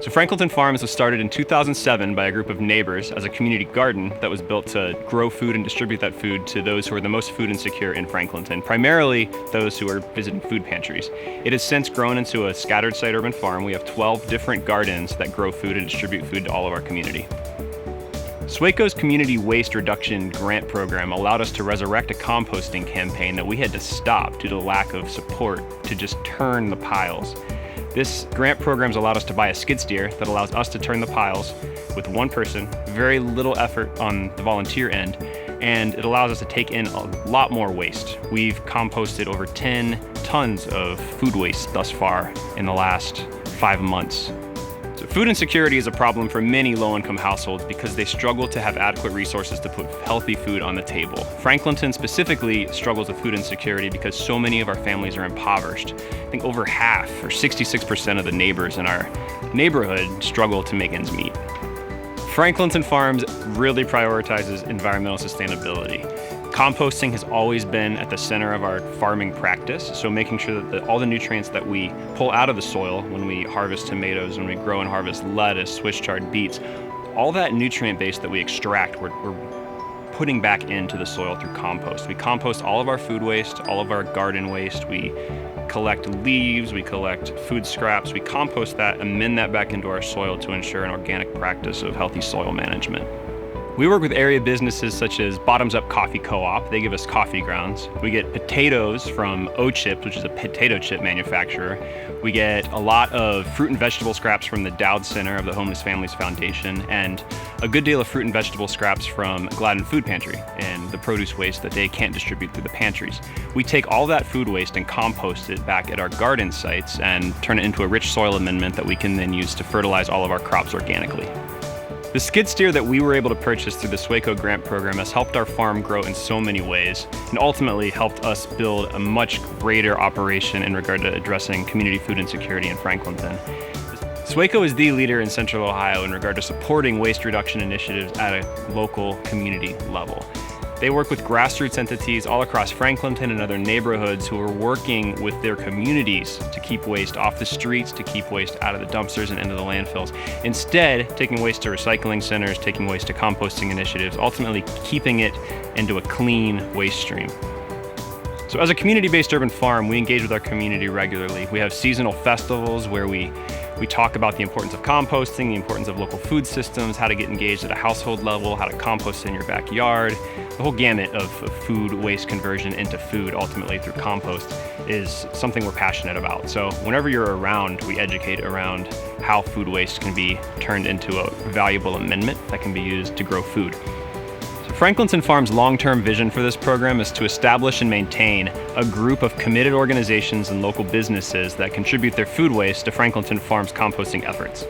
So Franklinton Farms was started in 2007 by a group of neighbors as a community garden that was built to grow food and distribute that food to those who are the most food insecure in Franklinton, primarily those who are visiting food pantries. It has since grown into a scattered site urban farm. We have 12 different gardens that grow food and distribute food to all of our community. SWACO's Community Waste Reduction Grant Program allowed us to resurrect a composting campaign that we had to stop due to the lack of support to just turn the piles. This grant program's allowed us to buy a skid steer that allows us to turn the piles with one person, very little effort on the volunteer end, and it allows us to take in a lot more waste. We've composted over 10 tons of food waste thus far in the last 5 months. So food insecurity is a problem for many low-income households because they struggle to have adequate resources to put healthy food on the table. Franklinton specifically struggles with food insecurity because so many of our families are impoverished. I think over half, or 66% of the neighbors in our neighborhood struggle to make ends meet. Franklinton Farms really prioritizes environmental sustainability. Composting has always been at the center of our farming practice, so making sure that all the nutrients that we pull out of the soil when we harvest tomatoes, when we grow and harvest lettuce, Swiss chard beets, all that nutrient base that we extract, we're putting back into the soil through compost. We compost all of our food waste, all of our garden waste. We collect leaves, we collect food scraps, we compost that, amend that back into our soil to ensure an organic practice of healthy soil management. We work with area businesses such as Bottoms Up Coffee Co-op. They give us coffee grounds. We get potatoes from O-Chips, which is a potato chip manufacturer. We get a lot of fruit and vegetable scraps from the Dowd Center of the Homeless Families Foundation, and a good deal of fruit and vegetable scraps from Gladden Food Pantry and the produce waste that they can't distribute through the pantries. We take all that food waste and compost it back at our garden sites and turn it into a rich soil amendment that we can then use to fertilize all of our crops organically. The skid steer that we were able to purchase through the SWACO grant program has helped our farm grow in so many ways and ultimately helped us build a much greater operation in regard to addressing community food insecurity in Franklinton. SWACO is the leader in Central Ohio in regard to supporting waste reduction initiatives at a local community level. They work with grassroots entities all across Franklinton and other neighborhoods who are working with their communities to keep waste off the streets, to keep waste out of the dumpsters and into the landfills. Instead, taking waste to recycling centers, taking waste to composting initiatives, ultimately keeping it into a clean waste stream. So as a community-based urban farm, we engage with our community regularly. We have seasonal festivals where we talk about the importance of composting, the importance of local food systems, how to get engaged at a household level, how to compost in your backyard. The whole gamut of food waste conversion into food, ultimately through compost, is something we're passionate about. So whenever you're around, we educate around how food waste can be turned into a valuable amendment that can be used to grow food. Franklinton Farms' long-term vision for this program is to establish and maintain a group of committed organizations and local businesses that contribute their food waste to Franklinton Farms' composting efforts.